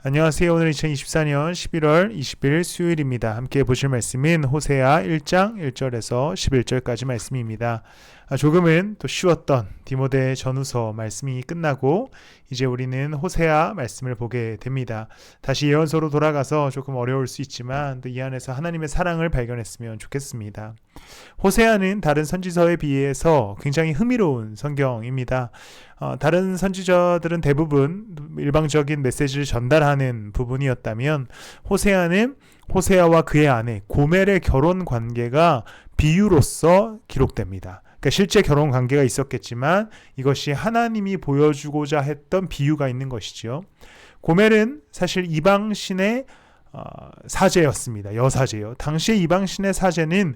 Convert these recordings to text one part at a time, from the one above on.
안녕하세요. 오늘 2024년 11월 20일 수요일입니다. 함께 보실 말씀은 호세아 1장 1절에서 11절까지 말씀입니다. 조금은 또 쉬웠던 디모데 전후서 말씀이 끝나고 이제 우리는 호세아 말씀을 보게 됩니다. 다시 예언서로 돌아가서 조금 어려울 수 있지만 또 이 안에서 하나님의 사랑을 발견했으면 좋겠습니다. 호세아는 다른 선지서에 비해서 굉장히 흥미로운 성경입니다. 다른 선지자들은 대부분 일방적인 메시지를 전달하는 부분이었다면 호세아는 호세아와 그의 아내 고멜의 결혼 관계가 비유로서 기록됩니다. 그러니까 실제 결혼 관계가 있었겠지만 이것이 하나님이 보여주고자 했던 비유가 있는 것이죠. 고멜은 사실 이방신의 사제였습니다. 여사제요. 당시의 이방신의 사제는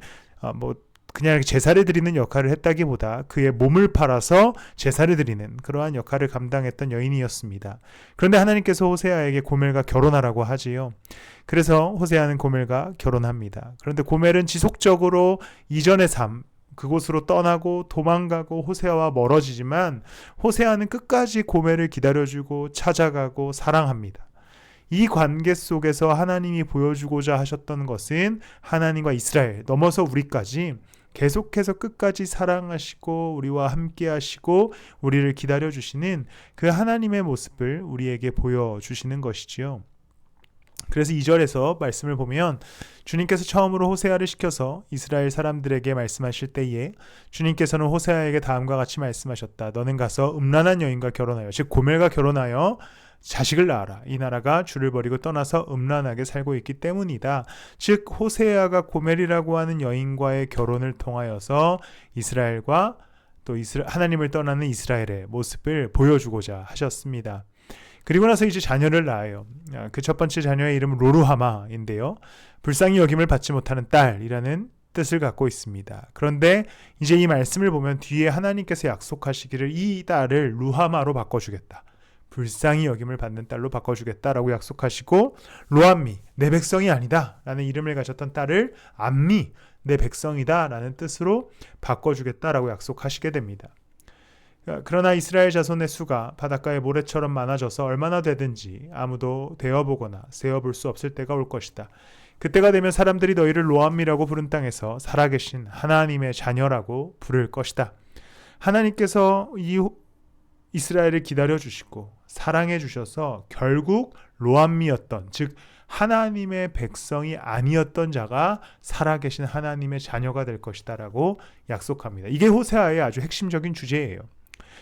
그냥 제사를 드리는 역할을 했다기보다 그의 몸을 팔아서 제사를 드리는 그러한 역할을 감당했던 여인이었습니다. 그런데 하나님께서 호세아에게 고멜과 결혼하라고 하지요. 그래서 호세아는 고멜과 결혼합니다. 그런데 고멜은 지속적으로 이전의 삶, 그곳으로 떠나고 도망가고 호세아와 멀어지지만 호세아는 끝까지 고멜을 기다려주고 찾아가고 사랑합니다. 이 관계 속에서 하나님이 보여주고자 하셨던 것은 하나님과 이스라엘 넘어서 우리까지 계속해서 끝까지 사랑하시고 우리와 함께 하시고 우리를 기다려주시는 그 하나님의 모습을 우리에게 보여주시는 것이지요. 그래서 2절에서 말씀을 보면 주님께서 처음으로 호세아를 시켜서 이스라엘 사람들에게 말씀하실 때에 주님께서는 호세아에게 다음과 같이 말씀하셨다. 너는 가서 음란한 여인과 결혼하여 즉 고멜과 결혼하여 자식을 낳아라. 이 나라가 주를 버리고 떠나서 음란하게 살고 있기 때문이다. 즉 호세아가 고멜이라고 하는 여인과의 결혼을 통하여서 이스라엘과 또 하나님을 떠나는 이스라엘의 모습을 보여주고자 하셨습니다. 그리고 나서 이제 자녀를 낳아요. 그 첫 번째 자녀의 이름은 로루하마인데요. 불쌍히 여김을 받지 못하는 딸이라는 뜻을 갖고 있습니다. 그런데 이제 이 말씀을 보면 뒤에 하나님께서 약속하시기를 이 딸을 루하마로 바꿔주겠다. 불쌍히 여김을 받는 딸로 바꿔주겠다라고 약속하시고 로암미, 내 백성이 아니다 라는 이름을 가졌던 딸을 암미, 내 백성이다 라는 뜻으로 바꿔주겠다라고 약속하시게 됩니다. 그러나 이스라엘 자손의 수가 바닷가의 모래처럼 많아져서 얼마나 되든지 아무도 되어보거나 세어볼 수 없을 때가 올 것이다. 그때가 되면 사람들이 너희를 로암미라고 부른 땅에서 살아계신 하나님의 자녀라고 부를 것이다. 하나님께서 이 이스라엘을 기다려주시고 사랑해 주셔서 결국 로암미였던 즉 하나님의 백성이 아니었던 자가 살아계신 하나님의 자녀가 될 것이다 라고 약속합니다. 이게 호세아의 아주 핵심적인 주제예요.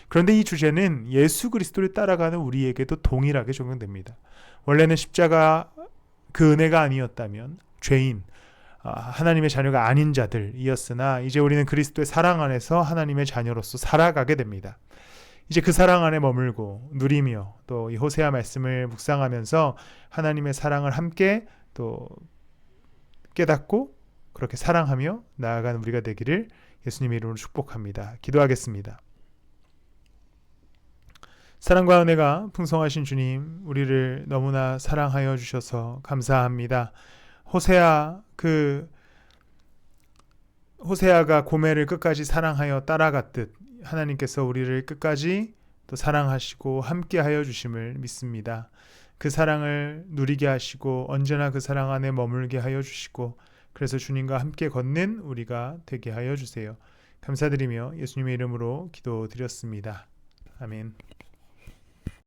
그런데 이 주제는 예수 그리스도를 따라가는 우리에게도 동일하게 적용됩니다. 원래는 십자가 그 은혜가 아니었다면 죄인, 하나님의 자녀가 아닌 자들이었으나 이제 우리는 그리스도의 사랑 안에서 하나님의 자녀로서 살아가게 됩니다. 이제 그 사랑 안에 머물고 누리며 또 이 호세아 말씀을 묵상하면서 하나님의 사랑을 함께 또 깨닫고 그렇게 사랑하며 나아가는 우리가 되기를 예수님의 이름으로 축복합니다. 기도하겠습니다. 사랑과 은혜가 풍성하신 주님, 우리를 너무나 사랑하여 주셔서 감사합니다. 호세아가 고멜을 끝까지 사랑하여 따라갔듯 하나님께서 우리를 끝까지 또 사랑하시고 함께하여 주심을 믿습니다. 그 사랑을 누리게 하시고 언제나 그 사랑 안에 머물게 하여 주시고 그래서 주님과 함께 걷는 우리가 되게 하여 주세요. 감사드리며 예수님의 이름으로 기도드렸습니다. 아멘.